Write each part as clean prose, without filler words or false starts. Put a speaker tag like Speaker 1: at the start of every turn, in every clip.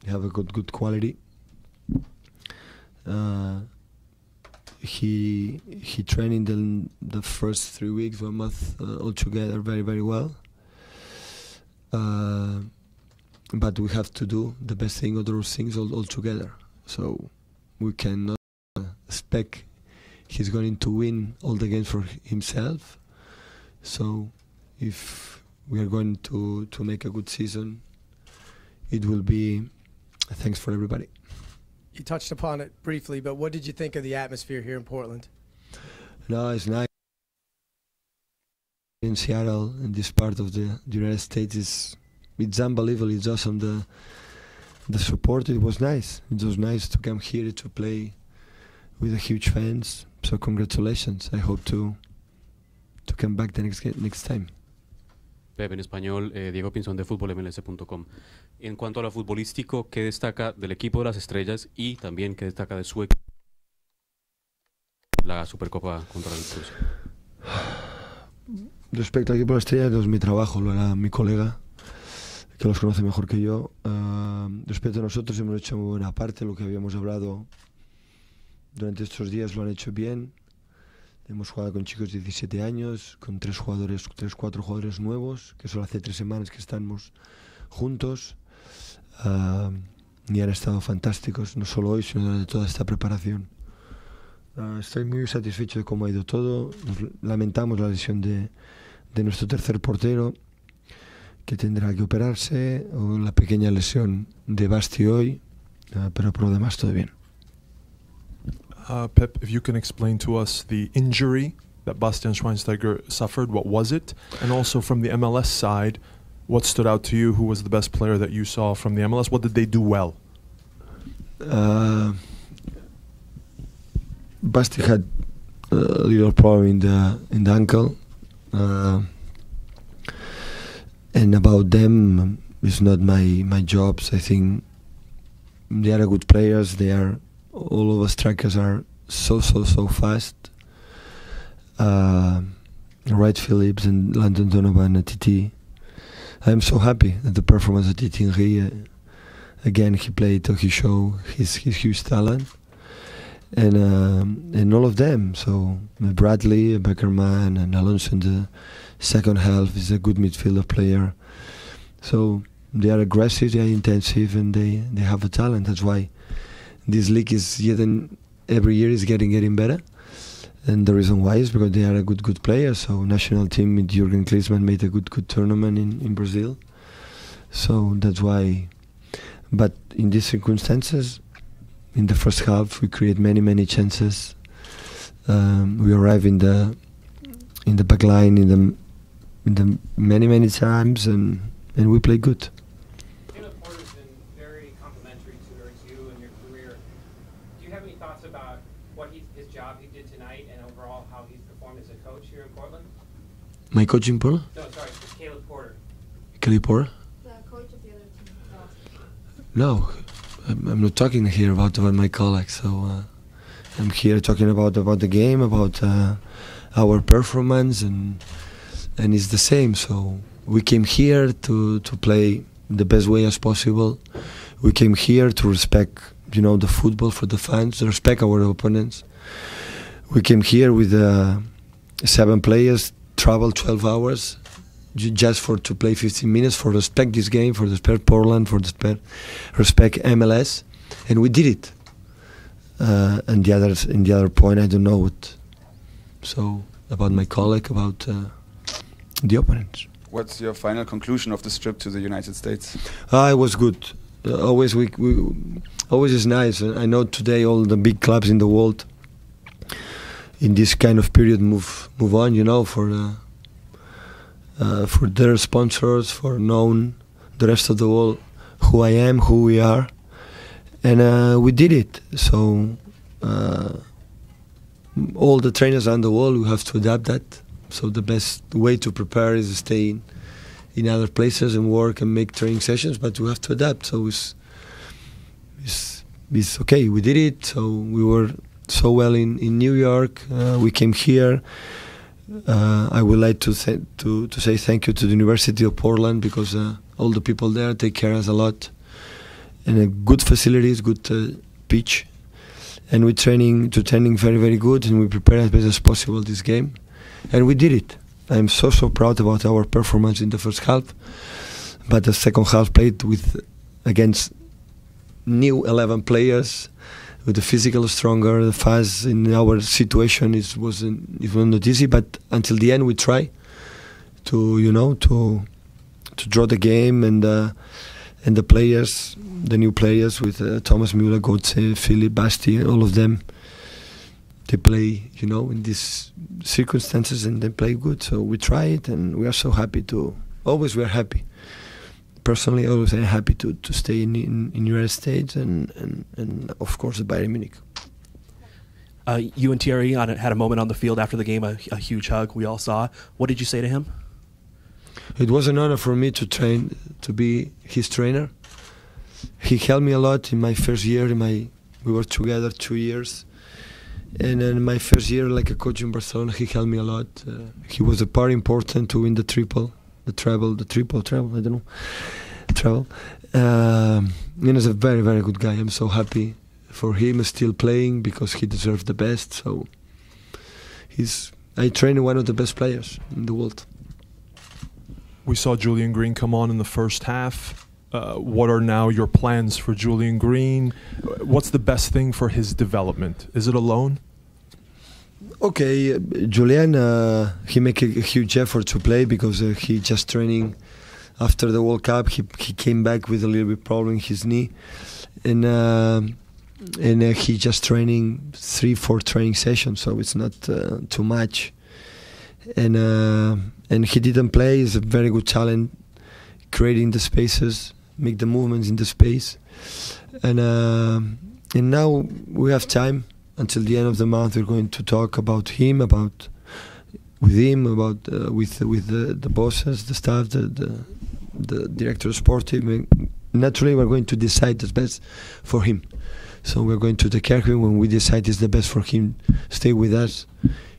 Speaker 1: have a good quality. He trained in the first 3 weeks, 1 month altogether very well. But we have to do the best thing of those things all together. So we cannot expect he's going to win all the games for himself. So if we are going to make a good season, it will be thanks for everybody.
Speaker 2: You touched upon it briefly, but what did you think of the atmosphere here in Portland?
Speaker 1: No, it's nice. In Seattle, in this part of the United States, it's unbelievable. It's awesome. The support, it was nice. It was nice to come here to play with the huge fans. So congratulations. I hope to come back the next time.
Speaker 3: Pep, en español, Diego Pinzón de FútbolMLS.com. En cuanto a lo futbolístico, ¿qué destaca del equipo de las estrellas y también qué destaca de su equipo la Supercopa contra el Rusia?
Speaker 1: Respecto al equipo de las estrellas, es mi trabajo, lo hará mi colega, que los conoce mejor que yo. Respecto a nosotros, hemos hecho muy buena parte, lo que habíamos hablado durante estos días lo han hecho bien. Hemos jugado con chicos de 17 años, con 4 jugadores nuevos, que solo hace 3 semanas que estamos juntos. Y han estado fantásticos, no solo hoy, sino durante toda esta preparación. Estoy muy satisfecho de cómo ha ido todo. Lamentamos la lesión de nuestro tercer portero, que tendrá que operarse, o la pequeña lesión de Basti hoy, pero por lo demás todo bien.
Speaker 4: Pep, if you can explain to us the injury that Bastian Schweinsteiger suffered, what was it? And also from the MLS side, what stood out to you? Who was the best player that you saw from the MLS? What did they do well?
Speaker 1: Basti had a little problem in the ankle. And about them, it's not my job. I think they are good players. All of us strikers are so fast. Wright Phillips and Landon Donovan at TT. I'm so happy at the performance of TT Henry. Again, he played, he showed his huge talent. And all of them. So Bradley, Beckerman, and Alonso in the second half is a good midfielder player. So they are aggressive, they are intensive, and they have a talent. That's why this league is every year is getting better. And the reason why is because they are a good players. So national team with Jurgen Klinsmann made a good tournament in Brazil. So that's why. But in these circumstances, in the first half, we create many chances. We arrive in the back line in the many times, and we play good.
Speaker 5: Caleb Porter's been very complimentary towards you and your career. Do you have any thoughts about what his job he did tonight, and overall how he's performed as a coach here in Portland?
Speaker 1: My coach in Portland?
Speaker 5: No, sorry, it's Caleb Porter.
Speaker 1: Caleb Porter?
Speaker 6: The coach of the other team.
Speaker 1: No. I'm not talking here about my colleagues, so I'm here talking about the game, about our performance, and it's the same. So we came here to play the best way as possible. We came here to respect, the football for the fans, to respect our opponents. We came here with 7 players, travel 12 hours. Just to play 15 minutes, for respect this game, for respect Portland, for respect MLS, and we did it. And the other point, I don't know what. So about my colleague, about the opponents.
Speaker 7: What's your final conclusion of this trip to the United States?
Speaker 1: It was good. Always always is nice. I know today all the big clubs in the world in this kind of period move on, for their sponsors, for knowing the rest of the world who I am, who we are, and we did it. So all the trainers around the world, we have to adapt that. So the best way to prepare is to stay in other places and work and make training sessions, but we have to adapt. So it's okay. We did it. So we were so well in New York. We came here. I would like to say thank you to the University of Portland, because all the people there take care of us a lot, and good facilities, good pitch, and we're training very, very good, and we prepare as best as possible this game, and we did it. I'm so proud about our performance in the first half, but the second half played against new 11 players, with the physical stronger, the fast. In our situation, it was not easy, but until the end we try to draw the game, and the players, the new players with Thomas Müller, Götze, Philipp, Basti, all of them, they play, in these circumstances, and they play good. So we try it, and we are so happy always we are happy. Personally, always I'm happy to stay in United States and of course Bayern Munich.
Speaker 8: You and Thierry had a moment on the field after the game, a huge hug we all saw. What did you say to him?
Speaker 1: It was an honor for me to be his trainer. He helped me a lot in my first year. We were together 2 years, and in my first year like a coach in Barcelona, he helped me a lot. He was a part important to win the triple. I don't know. He's a very, very good guy. I'm so happy for him still playing because he deserves the best. So I train one of the best players in the world.
Speaker 4: We saw Julian Green come on in the first half. What are now your plans for Julian Green? What's the best thing for his development? Is it a loan?
Speaker 1: Okay, Julian, he make a huge effort to play because he just training after the World Cup. He came back with a little bit problem in his knee, and he just training 3-4 training sessions, so it's not too much. And he didn't play. He's a very good talent, creating the spaces, make the movements in the space, and now we have time. Until the end of the month, we're going to talk about him, with the bosses, the staff, the director of sportive. Naturally, we're going to decide the best for him. So we're going to take care of him. When we decide it's the best for him, stay with us.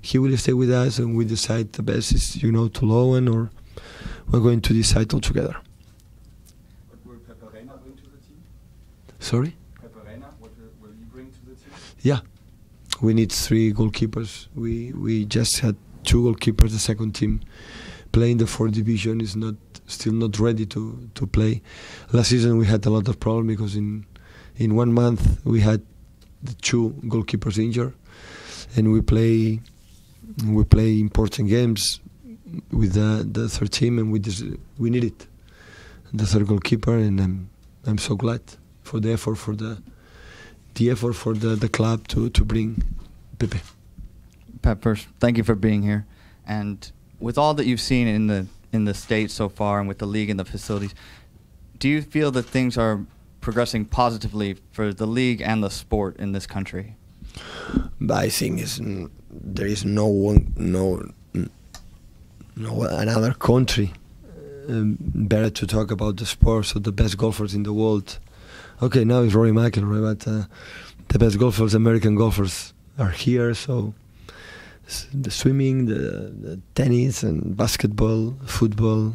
Speaker 1: He will stay with us, and we decide the best is to loan, or we're going to decide all together.
Speaker 7: What will Pepe Reina bring to the team?
Speaker 1: Sorry?
Speaker 7: Pepe Reina, what will he bring to the team?
Speaker 1: Yeah. We need 3 goalkeepers. We just had 2 goalkeepers. The second team playing the 4th division is still not ready to play. Last season we had a lot of problems because in 1 month we had the 2 goalkeepers injured, and we play important games with the 3rd team, and we needed the 3rd goalkeeper, and I'm so glad for the effort for the club to bring Pepe.
Speaker 9: Pep, first, thank you for being here. And with all that you've seen in the States so far, and with the league and the facilities, do you feel that things are progressing positively for the league and the sport in this country?
Speaker 1: I think there is no another country better to talk about the sports of the best golfers in the world. Okay, now it's Rory McIlroy, but the best golfers, American golfers, are here. So the swimming, the tennis, and basketball, football,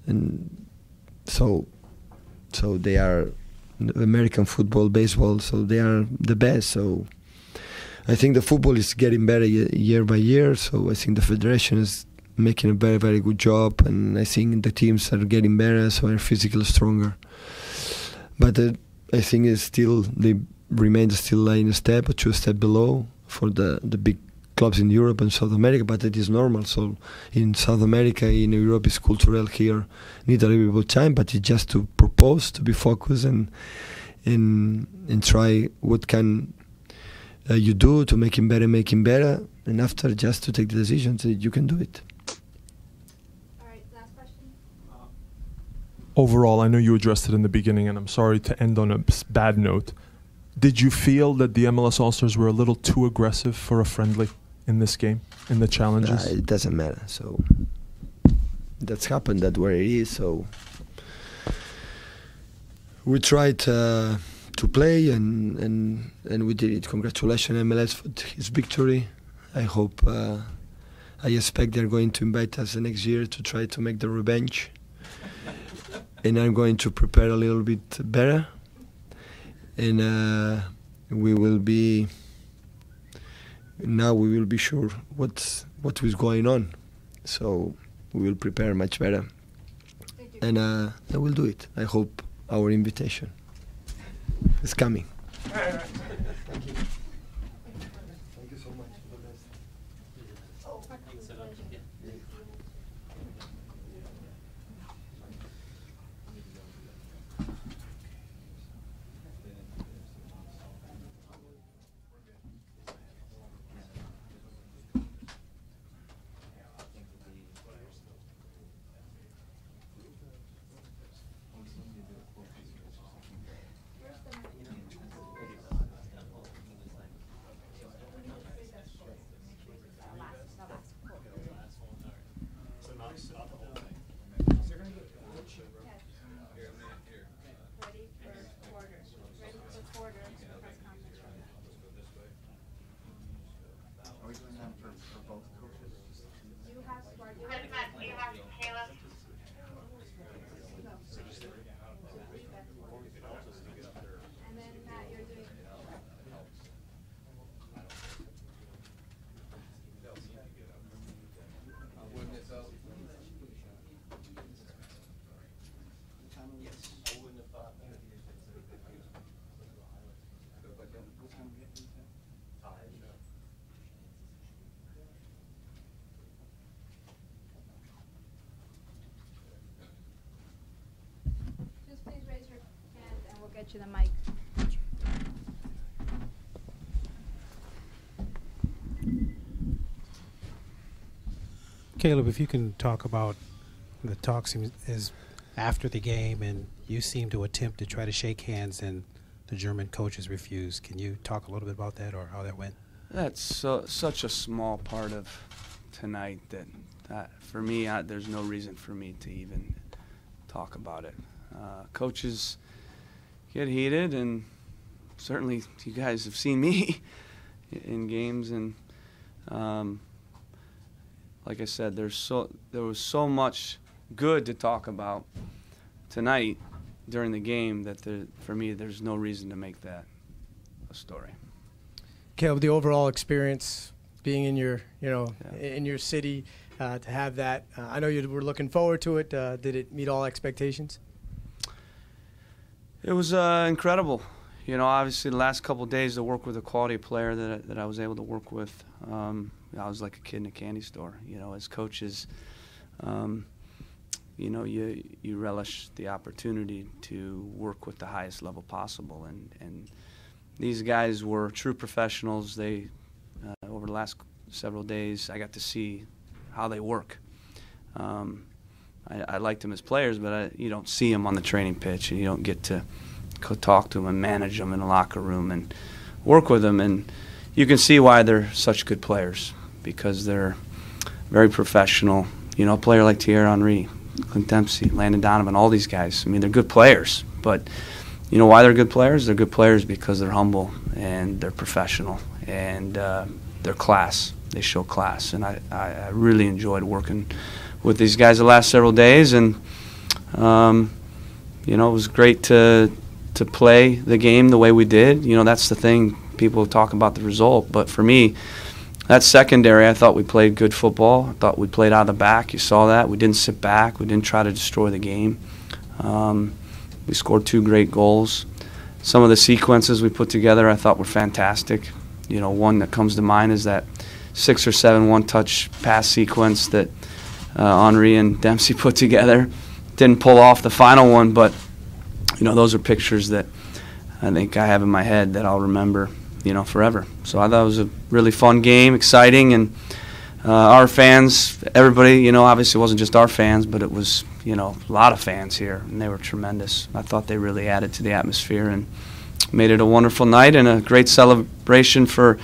Speaker 1: and so they are American football, baseball. So they are the best. So I think the football is getting better year by year. So I think the federation is making a very, very good job, and I think the teams are getting better, so are physically stronger. But I think they remain still in a step or 2 steps below for the big clubs in Europe and South America, but it is normal. So in South America, in Europe, it's cultural. Here need a little bit of time, but it's just to propose, to be focused, and try what can you do to make him better, and after just to take the decision that you can do it.
Speaker 4: Overall, I know you addressed it in the beginning, and I'm sorry to end on a bad note. Did you feel that the MLS All-Stars were a little too aggressive for a friendly in this game, in the challenges?
Speaker 1: It doesn't matter. So that's happened. That's where it is. So we tried to play, and we did it. Congratulations, MLS, for his victory. I hope, I expect they're going to invite us the next year to try to make the revenge. and I'm going to prepare a little bit better, and we will be sure what is going on, so we will prepare much better, and I will do it. I hope our invitation is coming. Thank you. Thank you so much.
Speaker 6: Just please raise your hand and we'll get you the mic.
Speaker 10: Caleb, if you can talk about the talks is after the game, and you seem to attempt to try to shake hands, and the German coaches refused. Can you talk a little bit about that or how that went?
Speaker 11: That's such a small part of tonight that for me, there's no reason for me to even talk about it. Coaches get heated, and certainly you guys have seen me in games, and like I said, there was so much good to talk about tonight during the game that for me, there's no reason to make that a story.
Speaker 2: Caleb, the overall experience being in your, in your city, to have that, I know you were looking forward to it. Did it meet all expectations?
Speaker 11: It was incredible. Obviously the last couple of days to work with a quality player that I was able to work with, I was like a kid in a candy store. As coaches, you relish the opportunity to work with the highest level possible, and these guys were true professionals. They over the last several days, I got to see how they work. I liked them as players, but you don't see them on the training pitch, and you don't get to talk to them and manage them in the locker room and work with them. And you can see why they're such good players, because they're very professional. A player like Thierry Henry, Clint Dempsey, Landon Donovan, all these guys, I mean, they're good players. But why they're good players? They're good players because they're humble and they're professional, and they're class. They show class. And I really enjoyed working with these guys the last several days, and it was great to play the game the way we did. That's the thing. People talk about the result, but for me, that's secondary. I thought we played good football. I thought we played out of the back. You saw that. We didn't sit back. We didn't try to destroy the game. We scored 2 great goals. Some of the sequences we put together I thought were fantastic. One that comes to mind is that 6 or 7 one-touch pass sequence that Henry and Dempsey put together. Didn't pull off the final one, but those are pictures that I think I have in my head that I'll remember, forever. So I thought it was a really fun game, exciting, and our fans, everybody, obviously it wasn't just our fans, but it was, a lot of fans here, and they were tremendous. I thought they really added to the atmosphere and made it a wonderful night and a great celebration for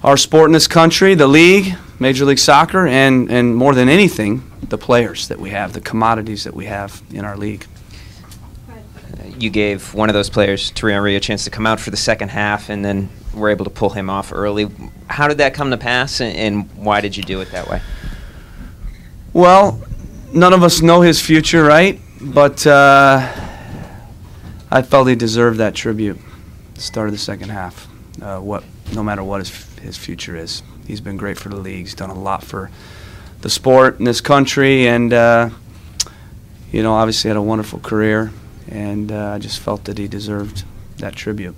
Speaker 11: our sport in this country, the league, Major League Soccer, and more than anything, the players that we have, the commodities that we have in our league.
Speaker 12: You gave one of those players, Thierry Henry, a chance to come out for the second half, and then were able to pull him off early. How did that come to pass, and why did you do it that way?
Speaker 11: Well, none of us know his future, right? but I felt he deserved that tribute. Start of the second half. No matter what his future is, he's been great for the league. He's done a lot for the sport in this country, and obviously had a wonderful career. And I just felt that he deserved that tribute.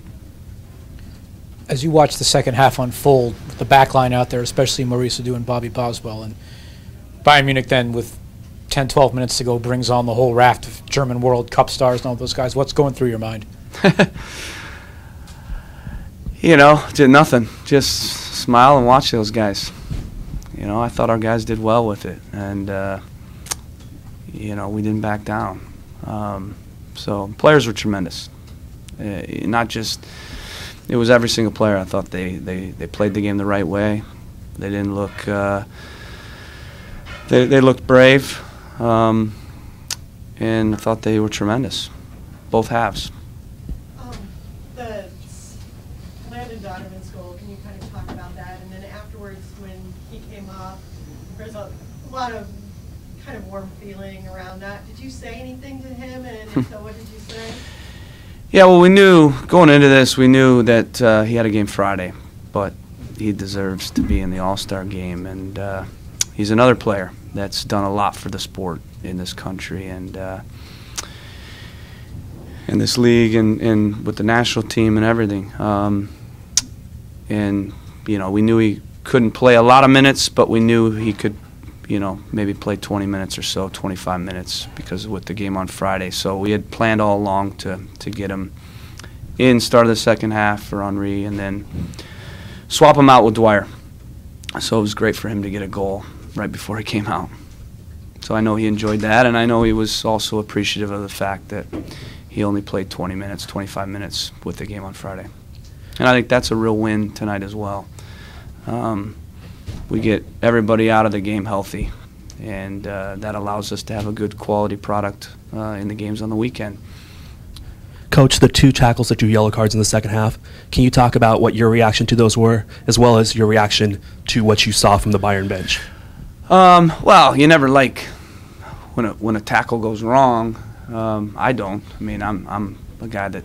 Speaker 13: As you watch the second half unfold, the back line out there, especially Maurice Adu and Bobby Boswell, and Bayern Munich then with 10, 12 minutes to go brings on the whole raft of German World Cup stars and all those guys. What's going through your mind?
Speaker 11: Did nothing. Just smile and watch those guys. I thought our guys did well with it, and we didn't back down. So players were tremendous. Not just, it was every single player. I thought they played the game the right way. They didn't look. They looked brave, and I thought they were tremendous, both halves.
Speaker 14: The Landon Donovan's goal, can you kind of talk about that? And then afterwards, when he came up, there's a lot of kind of warm feeling around that. Did you say anything to him, and if so, what did you say?
Speaker 11: Yeah, well, we knew, going into this, we knew that he had a game Friday, but he deserves to be in the All-Star game, and he's another player that's done a lot for the sport in this country and in this league and with the national team and everything. And we knew he couldn't play a lot of minutes, but we knew he could, maybe play 20 minutes or so, 25 minutes, because with the game on Friday. So we had planned all along to get him in, start of the second half for Henry, and then swap him out with Dwyer. So it was great for him to get a goal right before he came out. So I know he enjoyed that, and I know he was also appreciative of the fact that he only played 20 minutes, 25 minutes with the game on Friday. And I think that's a real win tonight as well. We get everybody out of the game healthy, and that allows us to have a good quality product in the games on the weekend.
Speaker 8: Coach, the 2 tackles that drew yellow cards in the second half, can you talk about what your reaction to those were, as well as your reaction to what you saw from the Bayern bench?
Speaker 11: Well, you never like when a tackle goes wrong. I don't. I mean, I'm a guy that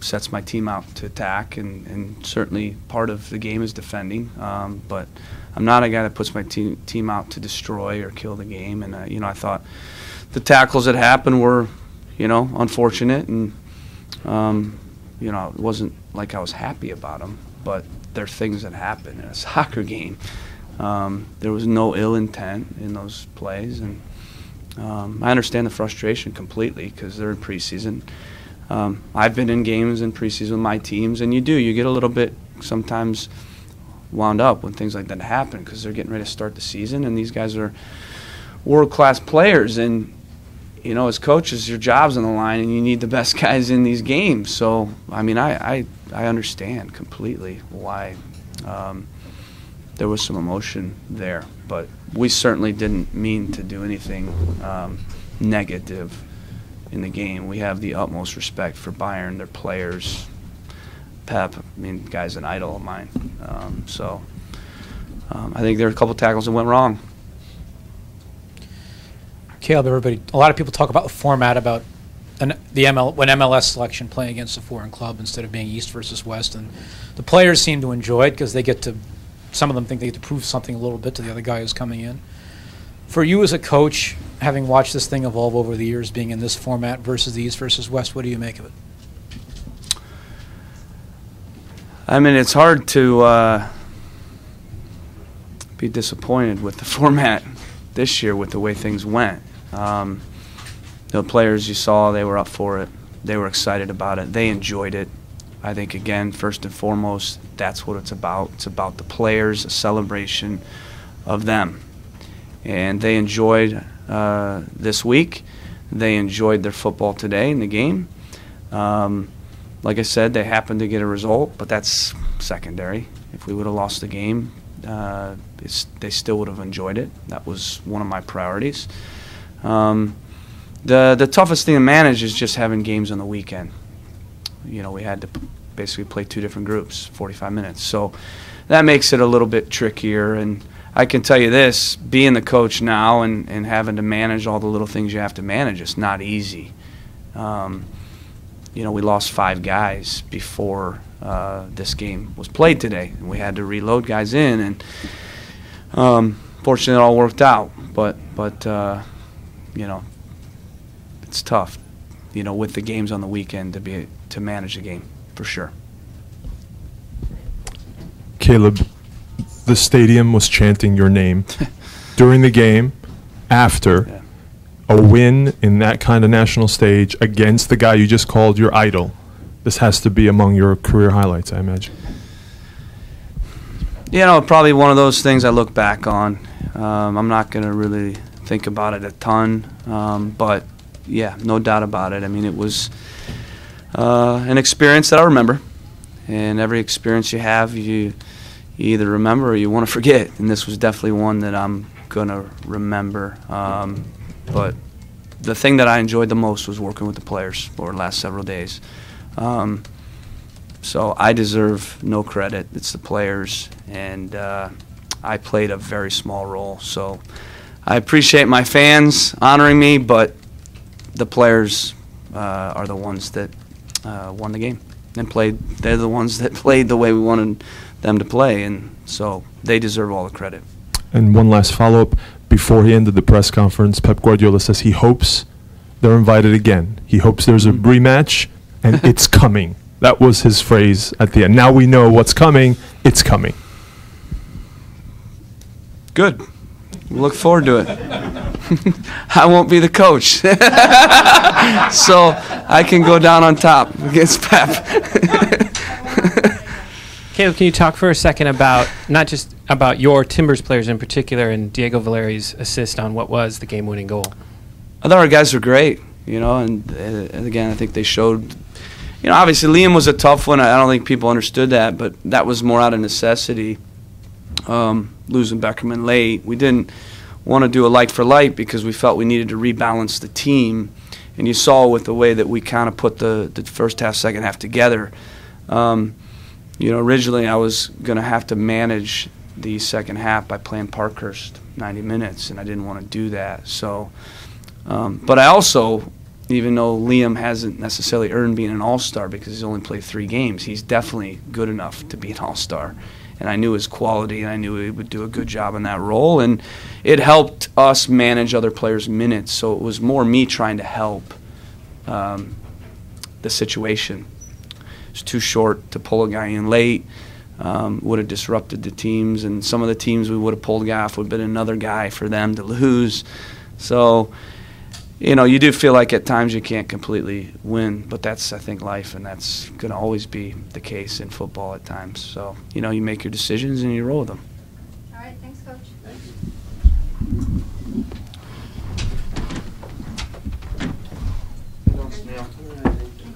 Speaker 11: sets my team out to attack, and certainly part of the game is defending. But I'm not a guy that puts my team out to destroy or kill the game. And I thought the tackles that happened were, unfortunate, and it wasn't like I was happy about them. But they're things that happen in a soccer game. There was no ill intent in those plays, and I understand the frustration completely because they're in preseason. I've been in games in preseason with my teams, and you get a little bit sometimes wound up when things like that happen because they're getting ready to start the season, and these guys are world-class players, and as coaches, your job's on the line, and you need the best guys in these games. So, I mean, I understand completely why there was some emotion there, but we certainly didn't mean to do anything negative in the game. We have the utmost respect for Bayern, their players. Pep, guy's an idol of mine. I think there were a couple tackles that went wrong.
Speaker 13: Caleb, a lot of people talk about the format, about when MLS selection playing against a foreign club instead of being East versus West, and the players seem to enjoy it because some of them think they get to prove something a little bit to the other guy who's coming in. For you as a coach, having watched this thing evolve over the years, being in this format versus the East versus West, what do you make of it?
Speaker 11: It's hard to be disappointed with the format this year with the way things went. The players you saw, they were up for it. They were excited about it. They enjoyed it. I think, again, first and foremost, that's what it's about. It's about the players, a celebration of them. And they enjoyed this week. They enjoyed their football today in the game. Like I said, they happened to get a result, but that's secondary. If we would have lost the game, they still would have enjoyed it. That was one of my priorities. The toughest thing to manage is just having games on the weekend. We had to basically play 2 different groups, 45 minutes. So that makes it a little bit trickier, and I can tell you this, being the coach now and having to manage all the little things you have to manage, it's not easy. You know, we lost 5 guys before this game was played today, and we had to reload guys in, and fortunately it all worked out. But you know, it's tough, you know, with the games on the weekend to manage the game for sure.
Speaker 4: Caleb, the stadium was chanting your name during the game, after.
Speaker 11: Yeah.
Speaker 4: A win in that kind of national stage against the guy you just called your idol. This has to be among your career highlights, I imagine.
Speaker 11: You know, probably one of those things I look back on. I'm not going to really think about it a ton, but yeah, no doubt about it. I mean, it was an experience that I remember, and every experience you have, you either remember or you want to forget, and this was definitely one that I'm going to remember. But the thing that I enjoyed the most was working with the players for the last several days. So I deserve no credit. It's the players, and I played a very small role. So I appreciate my fans honoring me, but the players are the ones that won the game and played. They're the ones that played the way we wanted them to play, and so they deserve all the credit.
Speaker 4: And one last follow-up. Before he ended the press conference, Pep Guardiola says he hopes they're invited again. He hopes there's a rematch, and it's coming. That was his phrase at the end. Now we know what's coming. It's coming.
Speaker 11: Good. Look forward to it. I won't be the coach, so I can go down on top against Pep.
Speaker 15: Caleb, can you talk for a second about not just about your Timbers players in particular and Diego Valeri's assist on what was the game-winning goal?
Speaker 11: I thought our guys were great, you know, and again, I think they showed, you know, obviously Liam was a tough one. I don't think people understood that, but that was more out of necessity, losing Beckerman late. We didn't want to do a like for like because we felt we needed to rebalance the team, and you saw with the way that we kind of put the first half, second half together. You know, originally I was going to have to manage the second half by playing Parkhurst 90 minutes, and I didn't want to do that. So, but I also, even though Liam hasn't necessarily earned being an all-star because he's only played 3 games, he's definitely good enough to be an all-star. And I knew his quality, and I knew he would do a good job in that role. And it helped us manage other players' minutes, so it was more me trying to help the situation. It's too short to pull a guy in late. Would have disrupted the teams, and some of the teams we would have pulled a guy off would have been another guy for them to lose. So, you know, you do feel like at times you can't completely win, but that's, I think, life, and that's going to always be the case in football at times. So, you know, you make your decisions and you roll with them.
Speaker 6: All right, thanks, Coach.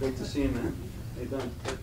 Speaker 11: Great to see you, man. How you doing? Good.